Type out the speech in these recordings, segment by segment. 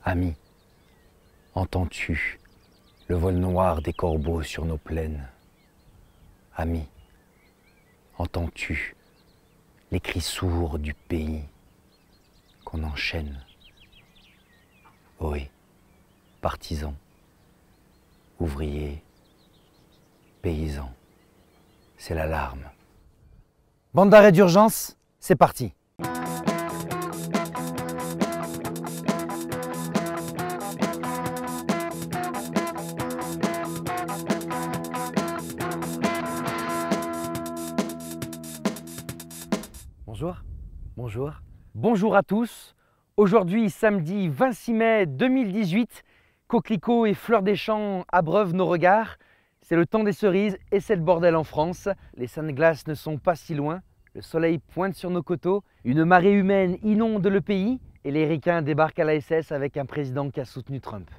Ami, entends-tu le vol noir des corbeaux sur nos plaines? Ami, entends-tu les cris sourds du pays qu'on enchaîne? Oui, partisans, ouvriers, paysans, c'est l'alarme. Bande d'arrêt d'urgence, c'est parti. Bonjour, bonjour. Bonjour à tous. Aujourd'hui, samedi 26 mai 2018, coquelicots et fleurs des champs abreuvent nos regards. C'est le temps des cerises et c'est le bordel en France. Les saintes glaces ne sont pas si loin. Le soleil pointe sur nos coteaux. Une marée humaine inonde le pays et les ricains débarquent à la SS avec un président qui a soutenu Trump.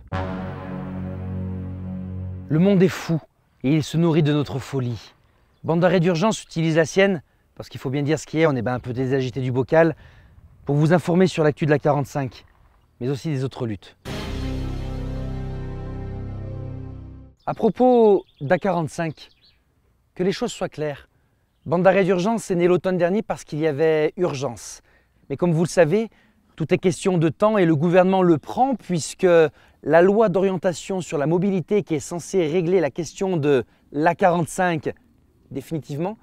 Le monde est fou et il se nourrit de notre folie. Bande d'arrêt d'urgence utilise la sienne, parce qu'il faut bien dire ce qui est, on est un peu désagité du bocal, pour vous informer sur l'actu de la 45, mais aussi des autres luttes. À propos d'A45, que les choses soient claires, Bande d'arrêt d'urgence est né l'automne dernier parce qu'il y avait urgence. Mais comme vous le savez, tout est question de temps et le gouvernement le prend puisque la loi d'orientation sur la mobilité qui est censée régler la question de l'A45 définitivement,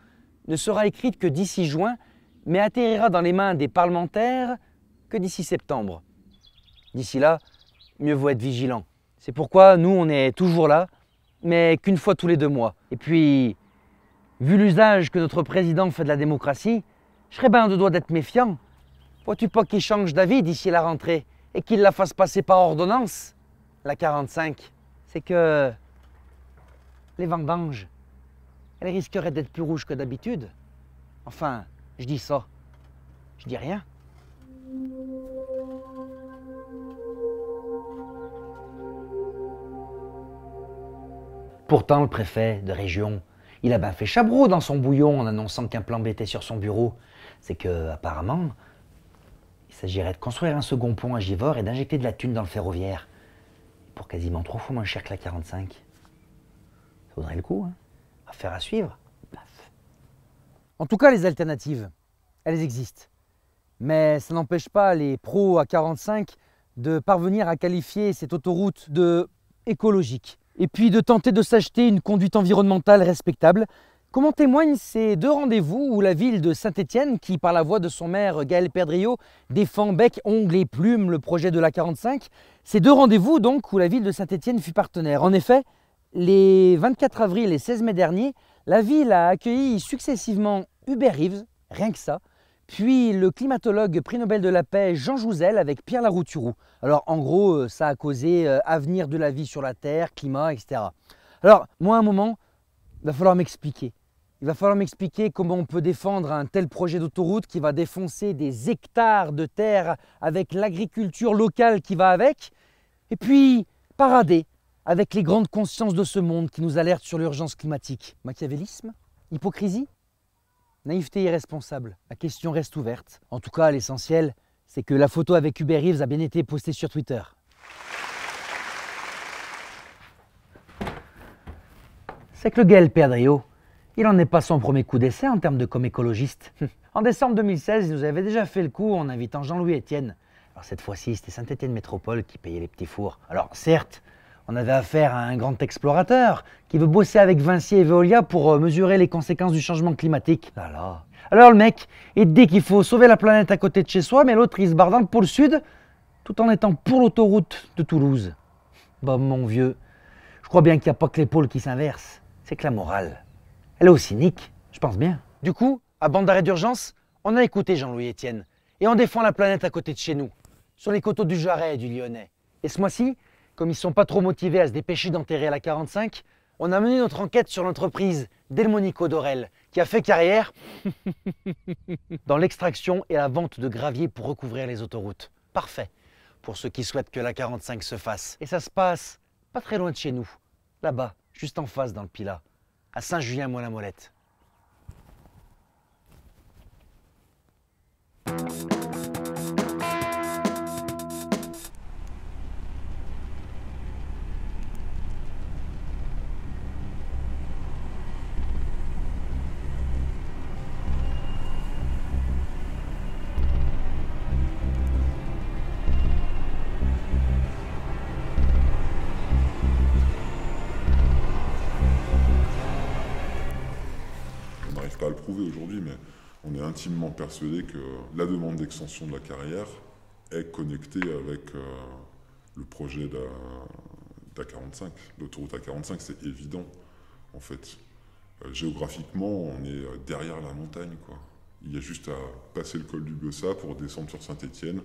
ne sera écrite que d'ici juin, mais atterrira dans les mains des parlementaires que d'ici septembre. D'ici là, mieux vaut être vigilant. C'est pourquoi nous, on est toujours là, mais qu'une fois tous les 2 mois. Et puis, vu l'usage que notre président fait de la démocratie, je serais bien de doigt d'être méfiant. Vois-tu pas qu'il change d'avis d'ici la rentrée et qu'il la fasse passer par ordonnance, la 45? C'est que les vendanges, elle risquerait d'être plus rouge que d'habitude. Enfin, je dis ça. Je dis rien. Pourtant, le préfet de région, il a bien fait chabreau dans son bouillon en annonçant qu'un plan B était sur son bureau. C'est que, apparemment, il s'agirait de construire un second pont à Givors et d'injecter de la thune dans le ferroviaire. Pour quasiment 3 fois moins cher que la 45. Ça vaudrait le coup, hein. Affaire à suivre. Paf. En tout cas, les alternatives, elles existent. Mais ça n'empêche pas les pros à 45 de parvenir à qualifier cette autoroute de écologique. Et puis de tenter de s'acheter une conduite environnementale respectable, comme en témoignent ces 2 rendez-vous où la ville de Saint-Étienne, qui par la voix de son maire Gaël Perdriau défend bec, ongles et plumes le projet de l'A45, ces 2 rendez-vous donc où la ville de Saint-Étienne fut partenaire. En effet, les 24 avril et 16 mai dernier, la ville a accueilli successivement Hubert Reeves, rien que ça, puis le climatologue prix Nobel de la paix Jean Jouzel avec Pierre Larouturou. Alors en gros, ça a causé avenir de la vie sur la Terre, climat, etc. Alors moi à un moment, il va falloir m'expliquer. Il va falloir m'expliquer comment on peut défendre un tel projet d'autoroute qui va défoncer des hectares de terre avec l'agriculture locale qui va avec, et puis parader avec les grandes consciences de ce monde qui nous alertent sur l'urgence climatique. Machiavélisme? Hypocrisie? Naïveté irresponsable? La question reste ouverte. En tout cas, l'essentiel, c'est que la photo avec Hubert Reeves a bien été postée sur Twitter. C'est que le Gaël Perdriau, il n'en est pas son premier coup d'essai en termes de com écologiste. En décembre 2016, il nous avait déjà fait le coup en invitant Jean-Louis Etienne. Alors cette fois-ci, c'était Saint-Étienne Métropole qui payait les petits fours. Alors certes, on avait affaire à un grand explorateur qui veut bosser avec Vinci et Veolia pour mesurer les conséquences du changement climatique. Là là. Alors le mec, il dit qu'il faut sauver la planète à côté de chez soi, mais l'autre il se barre dans le pôle sud, tout en étant pour l'autoroute de Toulouse. Bah mon vieux, je crois bien qu'il n'y a pas que les pôles qui s'inversent. C'est que la morale, elle est aussi cynique, je pense bien. Du coup, à Bande d'arrêt d'urgence, on a écouté Jean-Louis Etienne et on défend la planète à côté de chez nous, sur les coteaux du Jarret et du Lyonnais. Et ce mois-ci, comme ils ne sont pas trop motivés à se dépêcher d'enterrer la 45, on a mené notre enquête sur l'entreprise Delmonico Dorel, qui a fait carrière dans l'extraction et la vente de gravier pour recouvrir les autoroutes. Parfait pour ceux qui souhaitent que la 45 se fasse. Et ça se passe pas très loin de chez nous, là-bas, juste en face dans le Pilat, à Saint-Julien-Moy-la-Molette. intimement persuadé que la demande d'extension de la carrière est connectée avec le projet d'A45. L'autoroute A45, c'est évident, en fait. Géographiquement, on est derrière la montagne, quoi. Il y a juste à passer le col du Bessat pour descendre sur Saint-Étienne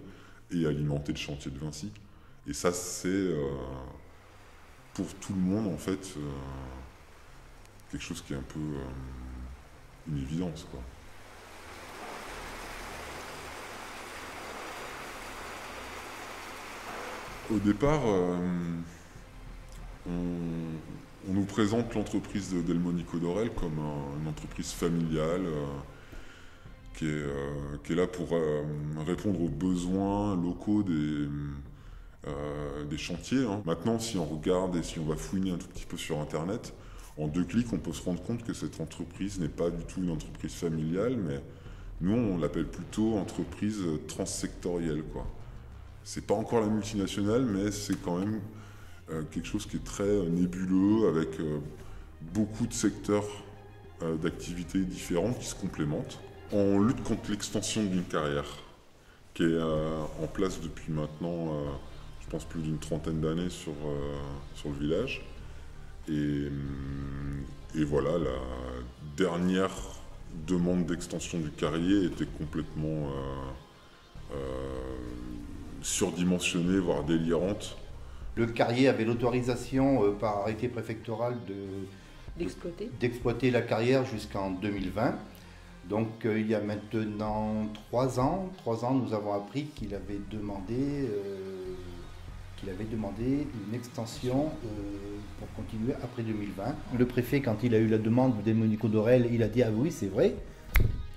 et alimenter le chantier de Vinci. Et ça, c'est pour tout le monde, en fait, quelque chose qui est un peu une évidence, quoi. Au départ, on nous présente l'entreprise de Delmonico Dorel comme une entreprise familiale qui est là pour répondre aux besoins locaux des chantiers. Hein. Maintenant, si on regarde et si on va fouiner un tout petit peu sur Internet, en 2 clics, on peut se rendre compte que cette entreprise n'est pas du tout une entreprise familiale, mais nous, on l'appelle plutôt entreprise transsectorielle, quoi. C'est pas encore la multinationale, mais c'est quand même quelque chose qui est très nébuleux, avec beaucoup de secteurs d'activités différents qui se complémentent. On lutte contre l'extension d'une carrière qui est en place depuis maintenant, je pense, plus d'une trentaine d'années sur le village. Et voilà, la dernière demande d'extension du carrier était complètement surdimensionnée, voire délirante. Le carrier avait l'autorisation par arrêté préfectoral d'exploiter la carrière jusqu'en 2020. Donc il y a maintenant 3 ans, nous avons appris qu'il avait demandé une extension pour continuer après 2020. Le préfet, quand il a eu la demande de Delmonico Dorel, il a dit « Ah oui, c'est vrai,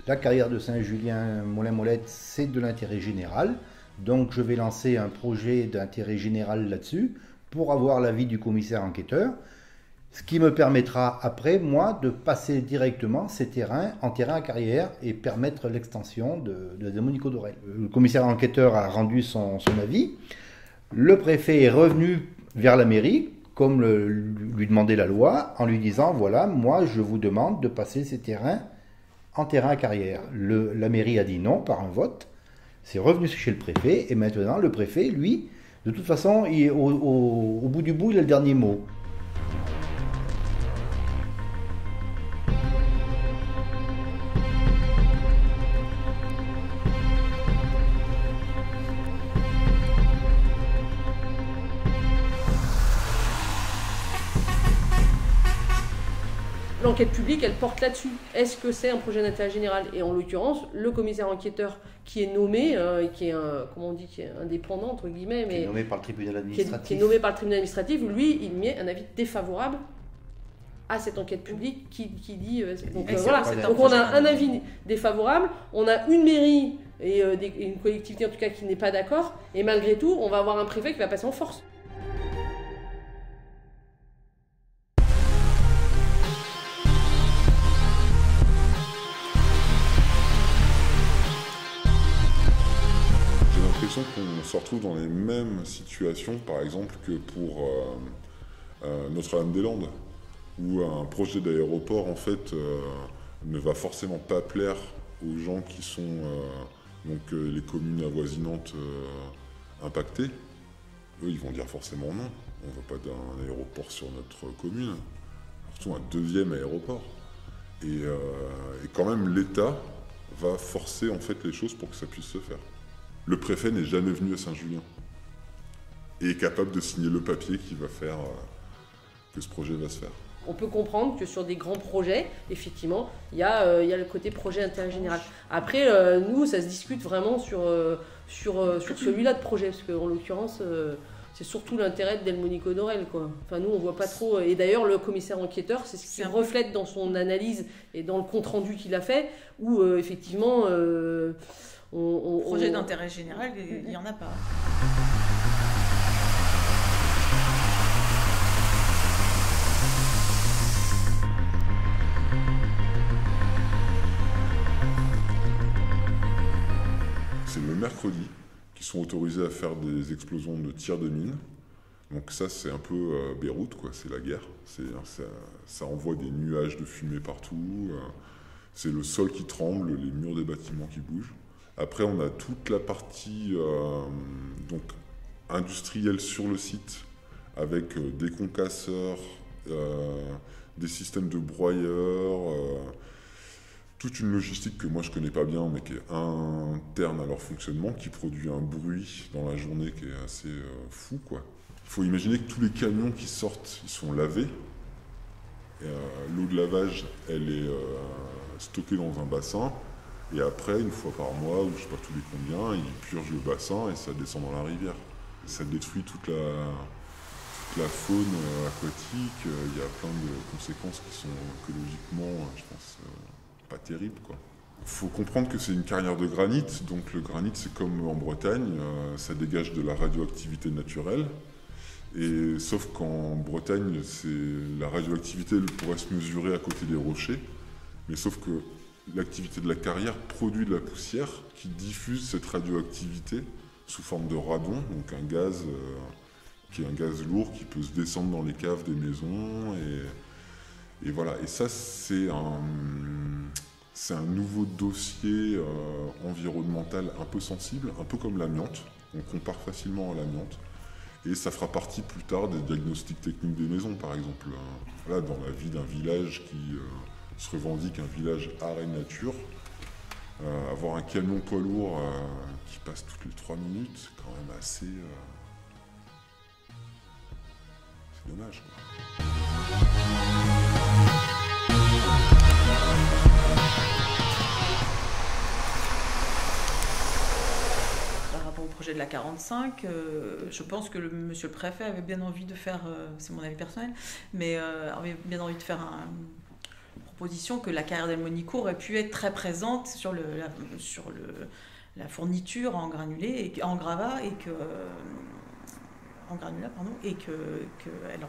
la carrière de Saint-Julien-Molin-Molette, c'est de l'intérêt général. Donc je vais lancer un projet d'intérêt général là-dessus pour avoir l'avis du commissaire enquêteur, ce qui me permettra après, moi, de passer directement ces terrains en terrain à carrière et permettre l'extension de Delmonico Dorel. » Le commissaire enquêteur a rendu son avis. Le préfet est revenu vers la mairie, comme lui demandait la loi, en lui disant « Voilà, moi je vous demande de passer ces terrains en terrain à carrière. » La mairie a dit non par un vote. C'est revenu chez le préfet, et maintenant le préfet, lui, de toute façon, au bout du bout, il a le dernier mot. L'enquête publique, elle porte là-dessus. Est-ce que c'est un projet d'intérêt général? Et en l'occurrence, le commissaire enquêteur qui est nommé, qui est comment on dit, qui est indépendant entre guillemets, mais qui est nommé par le tribunal administratif. Qui est nommé par le tribunal administratif, lui, il met un avis défavorable à cette enquête publique qui dit. Donc voilà. Donc on a un avis défavorable, on a une mairie et une collectivité en tout cas qui n'est pas d'accord, et malgré tout, on va avoir un préfet qui va passer en force. Qu'on se retrouve dans les mêmes situations, par exemple, que pour Notre-Dame-des-Landes, où un projet d'aéroport, en fait, ne va forcément pas plaire aux gens qui sont les communes avoisinantes impactées. Eux, ils vont dire forcément non. On ne veut pas d'un aéroport sur notre commune, surtout un 2e aéroport. Et quand même, l'État va forcer en fait les choses pour que ça puisse se faire. Le préfet n'est jamais venu à Saint-Julien et est capable de signer le papier qui va faire que ce projet va se faire. On peut comprendre que sur des grands projets, effectivement, il y a le côté projet d'intérêt général. Après, nous, ça se discute vraiment sur celui-là de projet, parce qu'en l'occurrence, c'est surtout l'intérêt de Delmonico Dorel, quoi. Enfin, nous, on voit pas trop. Et d'ailleurs, le commissaire enquêteur, c'est ce qu'il reflète dans son analyse et dans le compte-rendu qu'il a fait, où effectivement... projet d'intérêt général, il n'y en a pas. C'est le mercredi qu'ils sont autorisés à faire des explosions de tirs de mines. Donc ça, c'est un peu Beyrouth, quoi. C'est la guerre. Ça envoie des nuages de fumée partout. C'est le sol qui tremble, les murs des bâtiments qui bougent. Après, on a toute la partie donc, industrielle sur le site, avec des concasseurs, des systèmes de broyeurs, toute une logistique que moi je connais pas bien, mais qui est interne à leur fonctionnement, qui produit un bruit dans la journée qui est assez fou, quoi. Il faut imaginer que tous les camions qui sortent, ils sont lavés. L'eau de lavage, elle est stockée dans un bassin. Et après, une fois par mois, ou je sais pas tous les combien, ils purgent le bassin et ça descend dans la rivière. Et ça détruit toute la faune aquatique. Il y a plein de conséquences qui sont écologiquement, je pense, pas terribles, quoi. Il faut comprendre que c'est une carrière de granit. Donc le granit, c'est comme en Bretagne, ça dégage de la radioactivité naturelle. Et sauf qu'en Bretagne, la radioactivité elle pourrait se mesurer à côté des rochers. Mais sauf que l'activité de la carrière produit de la poussière qui diffuse cette radioactivité sous forme de radon, donc un gaz qui est un gaz lourd qui peut se descendre dans les caves des maisons. Et voilà. Et ça, c'est un nouveau dossier environnemental un peu sensible, un peu comme l'amiante. On compare facilement à l'amiante. Et ça fera partie plus tard des diagnostics techniques des maisons, par exemple. Voilà, dans la vie d'un village qui se revendique un village art et nature, avoir un camion poids lourd qui passe toutes les 3 minutes, c'est quand même assez... c'est dommage, quoi. Au projet de la 45, je pense que monsieur le préfet avait bien envie de faire, c'est mon avis personnel, mais avait bien envie de faire une proposition que la carrière d'Elmonico aurait pu être très présente sur la fourniture en granulé, en gravat, et que en granulat, pardon, et qu'elle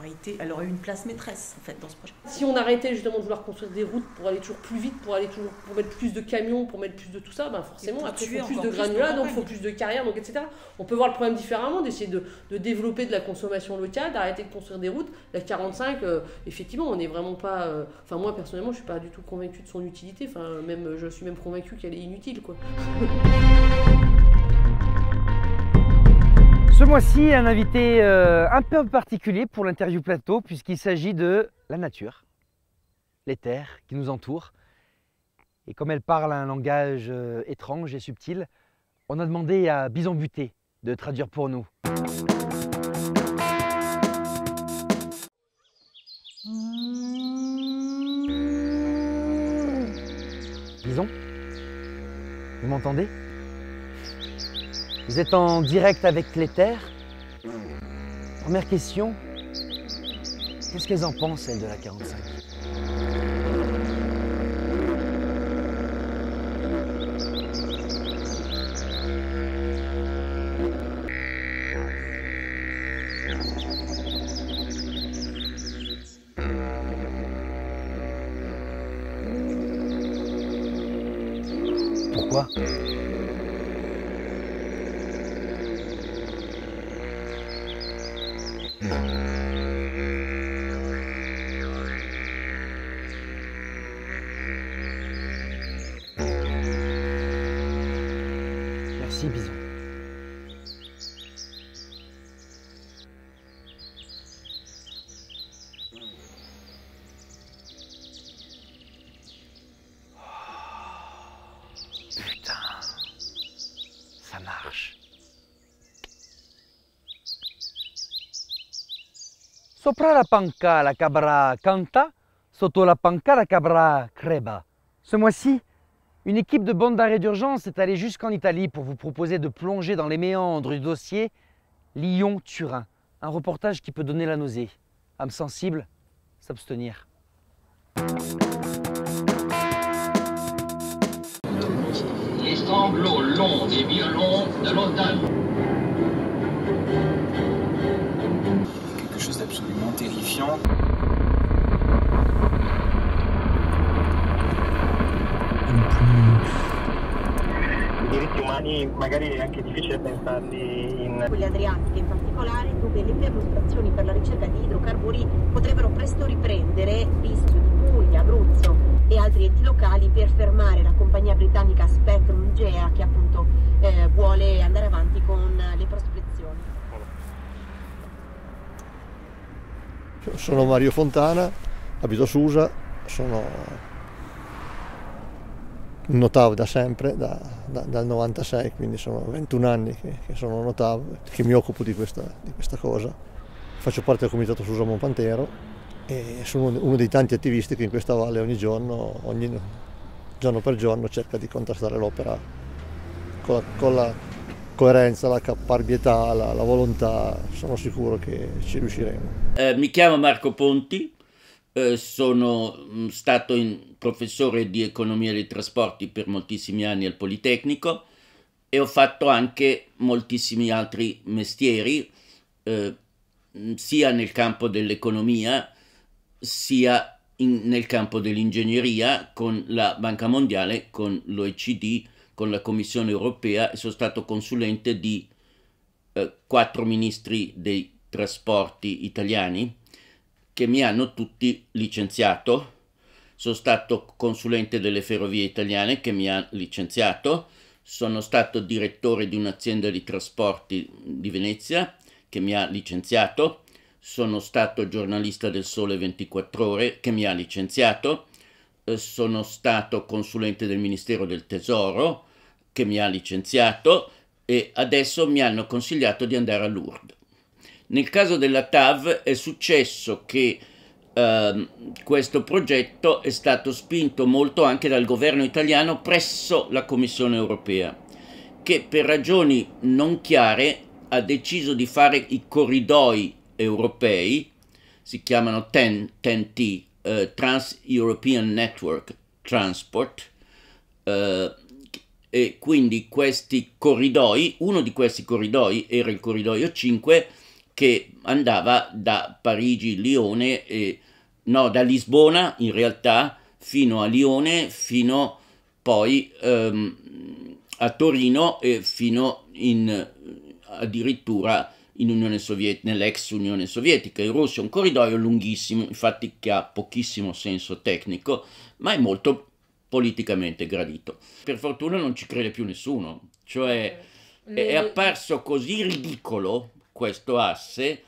aurait eu une place maîtresse en fait dans ce projet. Si on arrêtait justement de vouloir construire des routes pour aller toujours plus vite, pour mettre plus de camions, pour mettre plus de tout ça, ben forcément après il faut plus de granulats, donc il faut plus de carrières, donc etc. On peut voir le problème différemment, d'essayer de développer de la consommation locale, d'arrêter de construire des routes. La 45, effectivement, on n'est vraiment pas... Enfin moi personnellement, je suis pas du tout convaincue de son utilité. Enfin même, je suis même convaincue qu'elle est inutile, quoi. Ce mois-ci, un invité un peu particulier pour l'interview plateau, puisqu'il s'agit de la nature, les terres qui nous entourent. Et comme elle parle un langage étrange et subtil, on a demandé à Bison Buté de traduire pour nous. Bison, vous m'entendez ? Vous êtes en direct avec les terres. Première question, qu'est-ce qu'elles en pensent, elles, de la 45 ? Pourquoi ? Merci, Bison. Putain, ça marche. Sopra la panca, la cabra canta, sotto la panca, la cabra creba. Ce mois-ci, une équipe de bande d'arrêt d'urgence est allée jusqu'en Italie pour vous proposer de plonger dans les méandres du dossier Lyon-Turin. Un reportage qui peut donner la nausée. Âme sensible, s'abstenir. Les sanglots longs des violons de l'automne. Quelque chose d'absolument terrifiant. I diritti umani magari è anche difficile pensarli in... Quelle adriatiche in particolare, dove le perlustrazioni per la ricerca di idrocarburi potrebbero presto riprendere, visto di cui Regione Abruzzo e altri enti locali per fermare la compagnia britannica Spectrum Gea che appunto vuole andare avanti con le prospezioni. Sono Mario Fontana, abito a Susa, sono un notav da sempre, dal 96, quindi sono 21 anni che sono notav, che mi occupo di questa cosa. Faccio parte del comitato Susa Monpantero e sono uno dei tanti attivisti che in questa valle ogni giorno per giorno cerca di contrastare l'opera con la coerenza, la caparbietà, la volontà. Sono sicuro che ci riusciremo. Mi chiamo Marco Ponti, sono stato professore di economia dei trasporti per moltissimi anni al Politecnico e ho fatto anche moltissimi altri mestieri, sia nel campo dell'economia sia nel campo dell'ingegneria, con la Banca Mondiale, con l'OECD, con la Commissione Europea, e sono stato consulente di 4 ministri dei trasporti italiani che mi hanno tutti licenziato. Sono stato consulente delle Ferrovie Italiane che mi ha licenziato, sono stato direttore di un'azienda di trasporti di Venezia che mi ha licenziato, sono stato giornalista del Sole 24 Ore che mi ha licenziato, sono stato consulente del Ministero del Tesoro che mi ha licenziato e adesso mi hanno consigliato di andare a Lourdes. Nel caso della TAV è successo che questo progetto è stato spinto molto anche dal governo italiano presso la Commissione Europea, che per ragioni non chiare ha deciso di fare i corridoi europei, si chiamano TEN-T, Trans-European Network Transport, e quindi questi corridoi, uno di questi corridoi era il corridoio 5 che andava da Parigi-Lione, da Lisbona in realtà fino a Lione, fino poi a Torino e fino addirittura in Unione Sovietica, nell'ex Unione Sovietica, in Russia. Un corridoio lunghissimo, infatti, che ha pochissimo senso tecnico, ma è molto politicamente gradito. Per fortuna non ci crede più nessuno, cioè è apparso così ridicolo questo asse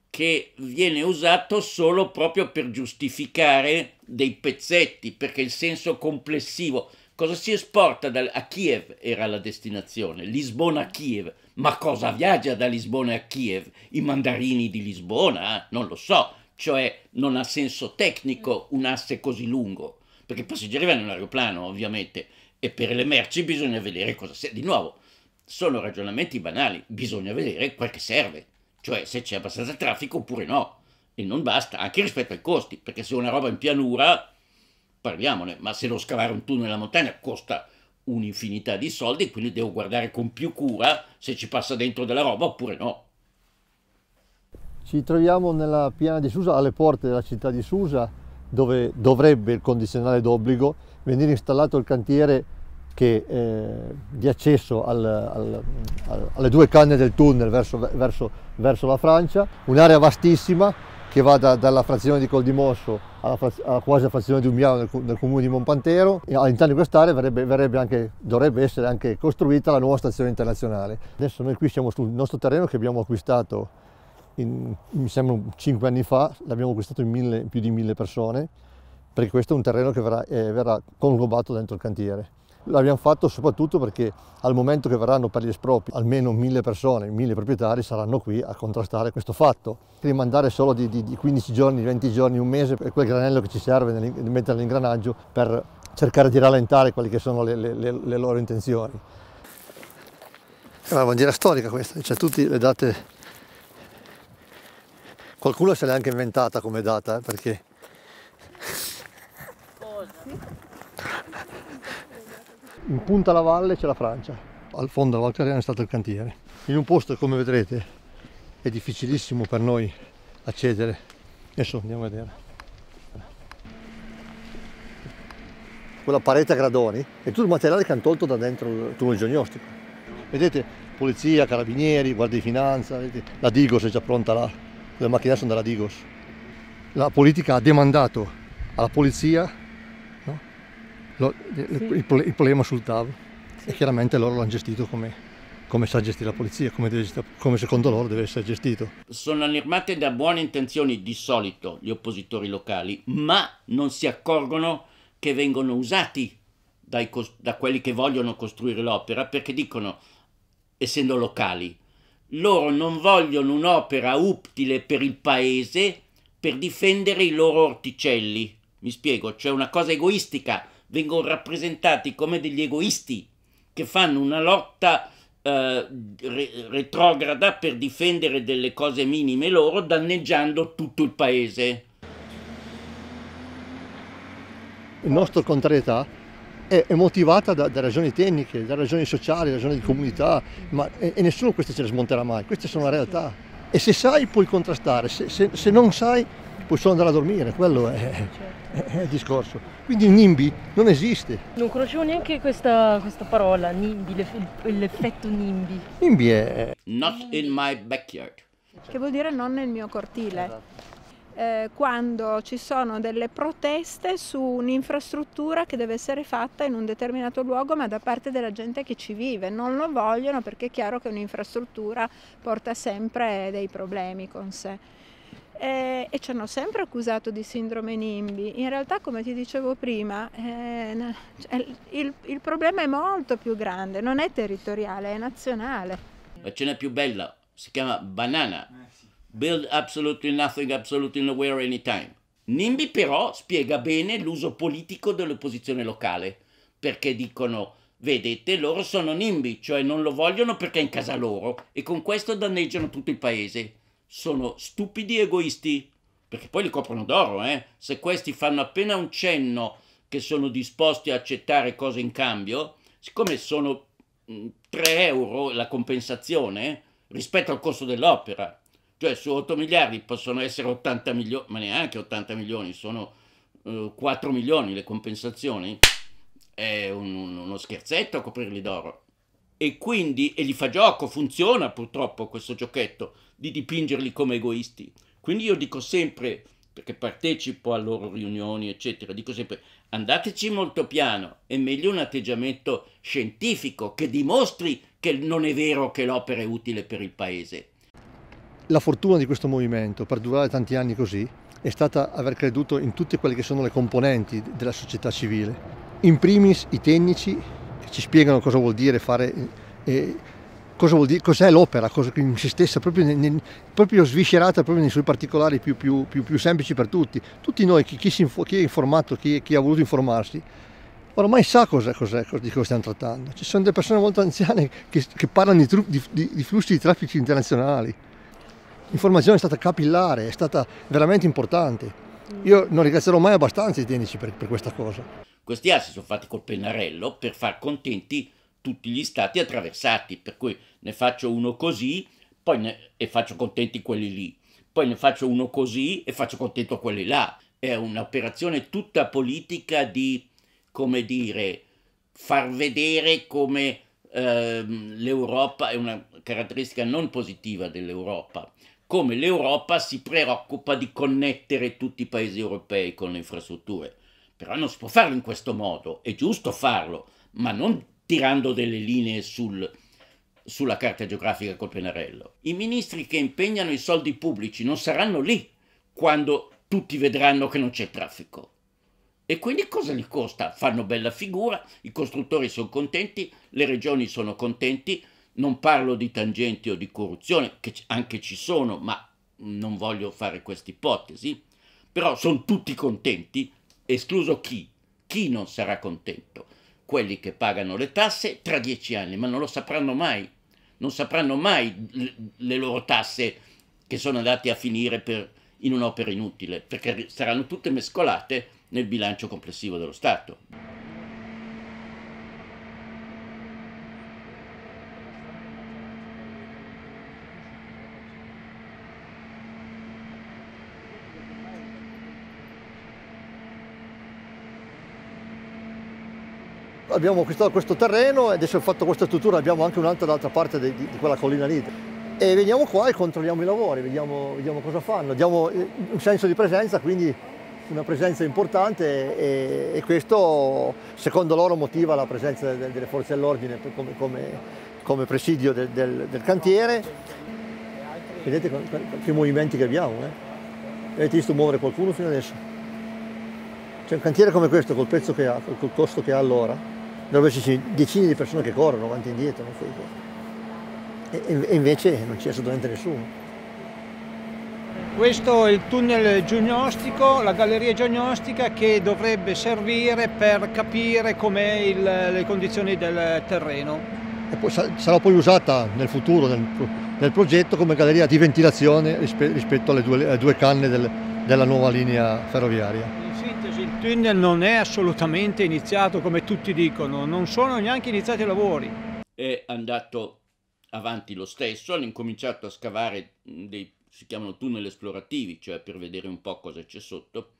che viene usato solo proprio per giustificare dei pezzetti, perché il senso complessivo, cosa si esporta a Kiev era la destinazione, Lisbona a Kiev, ma cosa viaggia da Lisbona a Kiev? I mandarini di Lisbona? Non lo so, cioè non ha senso tecnico un asse così lungo, perché i passeggeri vanno in aeroplano ovviamente e per le merci bisogna vedere cosa serve. Di nuovo, sono ragionamenti banali, bisogna vedere quel che serve, cioè se c'è abbastanza traffico oppure no, e non basta, anche rispetto ai costi, perché se una roba in pianura, parliamone, ma se devo scavare un tunnel nella montagna costa un'infinità di soldi, quindi devo guardare con più cura se ci passa dentro della roba oppure no. Ci troviamo nella piana di Susa, alle porte della città di Susa, dove dovrebbe il condizionale d'obbligo venire installato il cantiere di accesso alle 2 canne del tunnel verso la Francia, un'area vastissima che va dalla frazione di Coldimosso alla quasi frazione di Umbiano del comune di Monpantero, e all'interno di quest'area dovrebbe essere anche costruita la nuova stazione internazionale. Adesso noi qui siamo sul nostro terreno che abbiamo acquistato mi sembra 5 anni fa, l'abbiamo acquistato in più di 1000 persone, perché questo è un terreno che verrà conglobato dentro il cantiere. L'abbiamo fatto soprattutto perché al momento che verranno per gli espropri almeno 1000 persone, 1000 proprietari saranno qui a contrastare questo fatto. Rimandare solo di 15 giorni, 20 giorni, un mese è quel granello che ci serve di mettere l'ingranaggio per cercare di rallentare quelle che sono le loro intenzioni. È una bandiera storica questa, c'è tutte le date. Qualcuno se l'ha anche inventata come data, perché in punta alla valle c'è la Francia, al fondo della Valcarena è stato il cantiere. In un posto, come vedrete, è difficilissimo per noi accedere. Adesso andiamo a vedere. Quella parete a gradoni è tutto il materiale che hanno tolto da dentro il tunnel geognostico. Vedete, polizia, carabinieri, guardia di finanza, vedete? La Digos è già pronta là, le macchine sono della Digos. La politica ha demandato alla polizia, no? Il problema sul tavolo. E chiaramente loro l'hanno gestito come sa gestire la polizia, come secondo loro deve essere gestito. Sono allarmate da buone intenzioni di solito gli oppositori locali, ma non si accorgono che vengono usati da quelli che vogliono costruire l'opera, perché dicono, essendo locali, loro non vogliono un'opera utile per il paese per difendere i loro orticelli. Mi spiego, cioè una cosa egoistica, vengono rappresentati come degli egoisti che fanno una lotta retrograda per difendere delle cose minime loro, danneggiando tutto il paese. La nostra contrarietà è motivata da ragioni tecniche, da ragioni sociali, da ragioni di comunità, e nessuno queste ce le smonterà mai, queste sono la realtà. E se sai puoi contrastare, se non sai puoi solo andare a dormire, quello è il discorso. Quindi il NIMBY non esiste. Non conoscevo neanche questa parola, NIMBY, l'effetto NIMBY. NIMBY è... Not in my backyard. Che vuol dire non nel mio cortile. Quando ci sono delle proteste su un'infrastruttura che deve essere fatta in un determinato luogo, ma da parte della gente che ci vive. Non lo vogliono perché è chiaro che un'infrastruttura porta sempre dei problemi con sé. E ci hanno sempre accusato di sindrome NIMBY. In realtà, come ti dicevo prima, il problema è molto più grande, non è territoriale, è nazionale. La scena più bella si chiama Banana. Build absolutely nothing, absolutely nowhere, anytime. NIMBY però spiega bene l'uso politico dell'opposizione locale, perché dicono, vedete, loro sono NIMBY, cioè non lo vogliono perché è in casa loro, e con questo danneggiano tutto il paese. Sono stupidi egoisti, perché poi li coprono d'oro, Se questi fanno appena un cenno che sono disposti a accettare cose in cambio, siccome sono 3 euro la compensazione rispetto al costo dell'opera, cioè su 8 miliardi possono essere 80 milioni, ma neanche 80 milioni, sono 4 milioni le compensazioni, è uno scherzetto a coprirli d'oro. E quindi, e gli fa gioco, funziona purtroppo questo giochetto, di dipingerli come egoisti. Quindi io dico sempre, perché partecipo a loro riunioni, eccetera, dico sempre, andateci molto piano, è meglio un atteggiamento scientifico che dimostri che non è vero che l'opera è utile per il paese. La fortuna di questo movimento, per durare tanti anni così, è stata aver creduto in tutte quelle che sono le componenti della società civile. In primis i tecnici, che ci spiegano cosa vuol dire fare, cos'è l'opera, cosa in se stessa, proprio sviscerata proprio nei suoi particolari più semplici per tutti. Tutti noi, chi è informato, chi ha voluto informarsi, ormai sa di cosa stiamo trattando. Ci sono delle persone molto anziane che parlano di flussi di traffici internazionali. L'informazione è stata capillare, è stata veramente importante. Io non ringrazierò mai abbastanza i tecnici per questa cosa. Questi assi sono fatti col pennarello per far contenti tutti gli stati attraversati, per cui ne faccio uno così e faccio contenti quelli lì, poi ne faccio uno così e faccio contento quelli là. È un'operazione tutta politica di, come dire, far vedere come l'Europa è una caratteristica non positiva dell'Europa, come l'Europa si preoccupa di connettere tutti i paesi europei con le infrastrutture. Però non si può farlo in questo modo, è giusto farlo, ma non tirando delle linee sulla carta geografica col pennarello. I ministri che impegnano i soldi pubblici non saranno lì quando tutti vedranno che non c'è traffico. E quindi cosa gli costa? Fanno bella figura, i costruttori sono contenti, le regioni sono contenti, non parlo di tangenti o di corruzione, che anche ci sono, ma non voglio fare questa ipotesi, però sono tutti contenti, escluso chi? Chi non sarà contento? Quelli che pagano le tasse tra 10 anni, ma non lo sapranno mai. Non sapranno mai le loro tasse che sono andate a finire in un'opera inutile, perché saranno tutte mescolate nel bilancio complessivo dello Stato. Abbiamo acquistato questo terreno e adesso ho fatto questa struttura, abbiamo anche un'altra dall'altra parte di quella collina lì. E veniamo qua e controlliamo i lavori, vediamo cosa fanno, diamo un senso di presenza, quindi una presenza importante e questo secondo loro motiva la presenza delle forze dell'ordine come presidio del cantiere. Vedete che movimenti che abbiamo, Avete visto muovere qualcuno fino adesso? C'è un cantiere come questo, col prezzo che ha, col costo che ha allora, dove ci sono decine di persone che corrono avanti e indietro, e invece non c'è assolutamente nessuno. Questo è il tunnel geognostico, la galleria geognostica che dovrebbe servire per capire com'è le condizioni del terreno. E poi sarà poi usata nel futuro del progetto come galleria di ventilazione rispetto alle due canne della nuova linea ferroviaria. In sintesi, il tunnel non è assolutamente iniziato come tutti dicono, non sono neanche iniziati i lavori. È andato avanti lo stesso, hanno incominciato a scavare si chiamano tunnel esplorativi, cioè per vedere un po' cosa c'è sotto,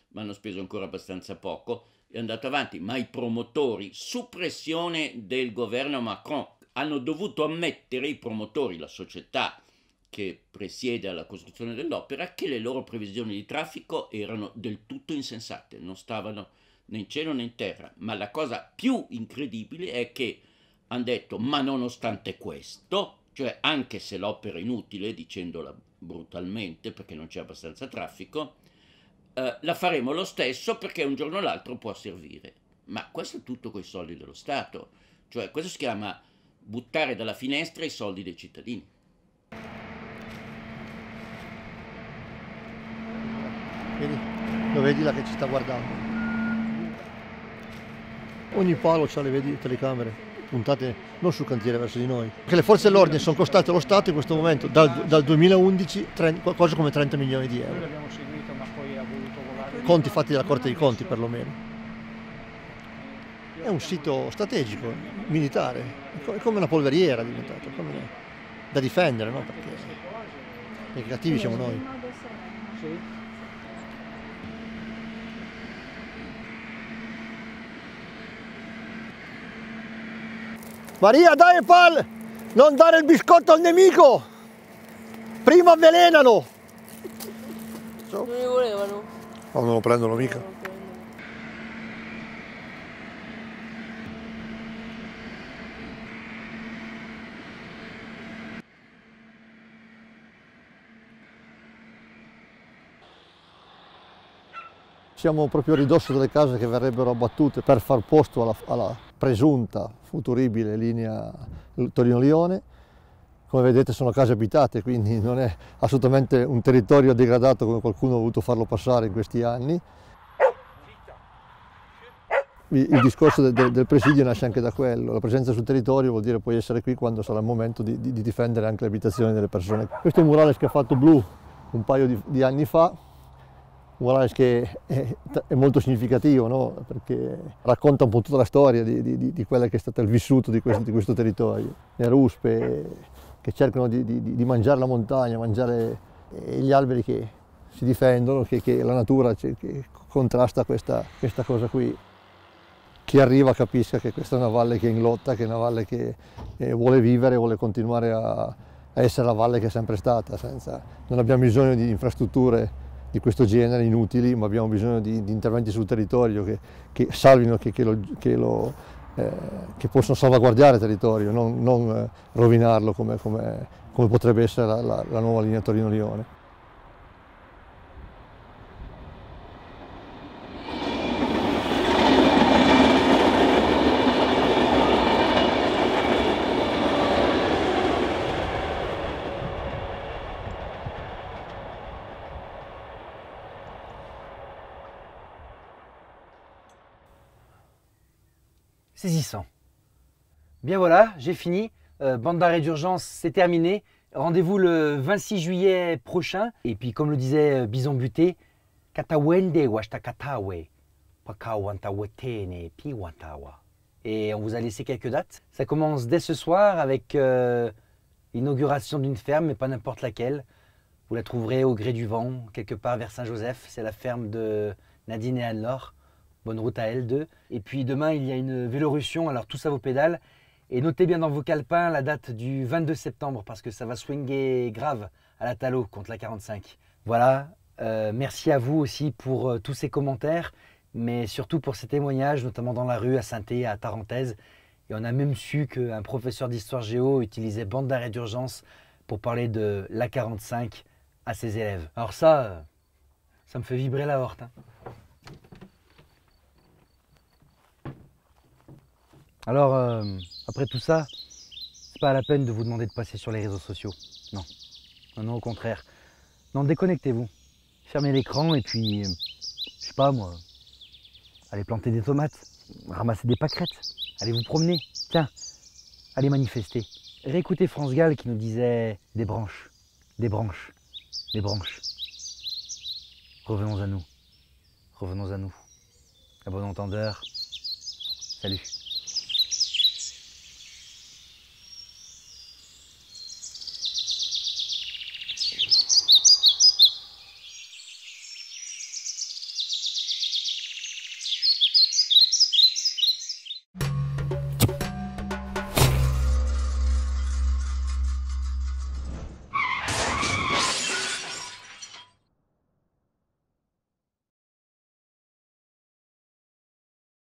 ma hanno speso ancora abbastanza poco, è andato avanti, ma i promotori, su pressione del governo Macron, hanno dovuto ammettere, i promotori, la società che presiede alla costruzione dell'opera, che le loro previsioni di traffico erano del tutto insensate, non stavano né in cielo né in terra, ma la cosa più incredibile è che hanno detto, ma nonostante questo, cioè anche se l'opera è inutile, dicendola brutalmente perché non c'è abbastanza traffico, la faremo lo stesso perché un giorno o l'altro può servire. Ma questo è tutto coi soldi dello Stato, cioè questo si chiama buttare dalla finestra i soldi dei cittadini. Vedi? Lo vedi là che ci sta guardando? Ogni palo ha le telecamere puntate non sul cantiere verso di noi. Perché le forze dell'ordine sono costate allo Stato in questo momento dal 2011 qualcosa come 30 milioni di euro. Noi l'abbiamo seguito, ma poi ha voluto volare. Conti fatti dalla Corte dei Conti perlomeno. È un sito strategico, militare, è come una polveriera diventato, da difendere, no? Perché i cattivi siamo noi. Sì. Maria, dai pal! Non dare il biscotto al nemico! Prima avvelenano! Non li volevano. No, non lo prendono mica. Siamo proprio a ridosso delle case che verrebbero abbattute per far posto alla presunta futuribile linea Torino-Lione. Come vedete sono case abitate, quindi non è assolutamente un territorio degradato come qualcuno ha voluto farlo passare in questi anni. Il discorso del presidio nasce anche da quello, la presenza sul territorio vuol dire poi essere qui quando sarà il momento di difendere anche le abitazioni delle persone. Questo è un murales che ha fatto Blu un paio di anni fa. Un murales che è molto significativo, no? Perché racconta un po' tutta la storia di quella che è stato il vissuto di questo territorio. Le ruspe che cercano di mangiare la montagna, mangiare gli alberi che si difendono, che la natura che contrasta questa cosa qui. Chi arriva capisca che questa è una valle che è in lotta, che è una valle che vuole vivere, vuole continuare a essere la valle che è sempre stata. Non abbiamo bisogno di infrastrutture di questo genere inutili, ma abbiamo bisogno di interventi sul territorio che salvino, che possano salvaguardare il territorio, non rovinarlo come potrebbe essere la nuova linea Torino-Lione. Saisissant. Bien voilà, j'ai fini. Bande d'arrêt d'urgence, c'est terminé. Rendez-vous le 26 juillet prochain. Et puis comme le disait Bison Buté, Katawende washtakatawe, pakawantawetene piwantawa. Et on vous a laissé quelques dates. Ça commence dès ce soir avec l'inauguration d'une ferme, mais pas n'importe laquelle. Vous la trouverez au gré du vent, quelque part vers Saint-Joseph. C'est la ferme de Nadine et Anne-Laure. Bonne route à L2. Et puis demain, il y a une Vélorussion, alors tout ça vos pédales. Et notez bien dans vos calepins la date du 22 septembre, parce que ça va swinguer grave à la Talo contre la 45. Voilà, Merci à vous aussi pour tous ces commentaires, mais surtout pour ces témoignages, notamment dans la rue, à Saint-Thé, à Tarentaise. Et on a même su qu'un professeur d'histoire géo utilisait bande d'arrêt d'urgence pour parler de l'A45 à ses élèves. Alors ça me fait vibrer la horte. Hein. Alors, après tout ça, c'est pas la peine de vous demander de passer sur les réseaux sociaux. Non, non, au contraire. Non, déconnectez-vous. Fermez l'écran et puis, je sais pas moi, allez planter des tomates, ramasser des pâquerettes, allez vous promener, tiens, allez manifester. Réécoutez France Gall qui nous disait des branches, des branches, des branches. Revenons à nous, revenons à nous. À bon entendeur, salut.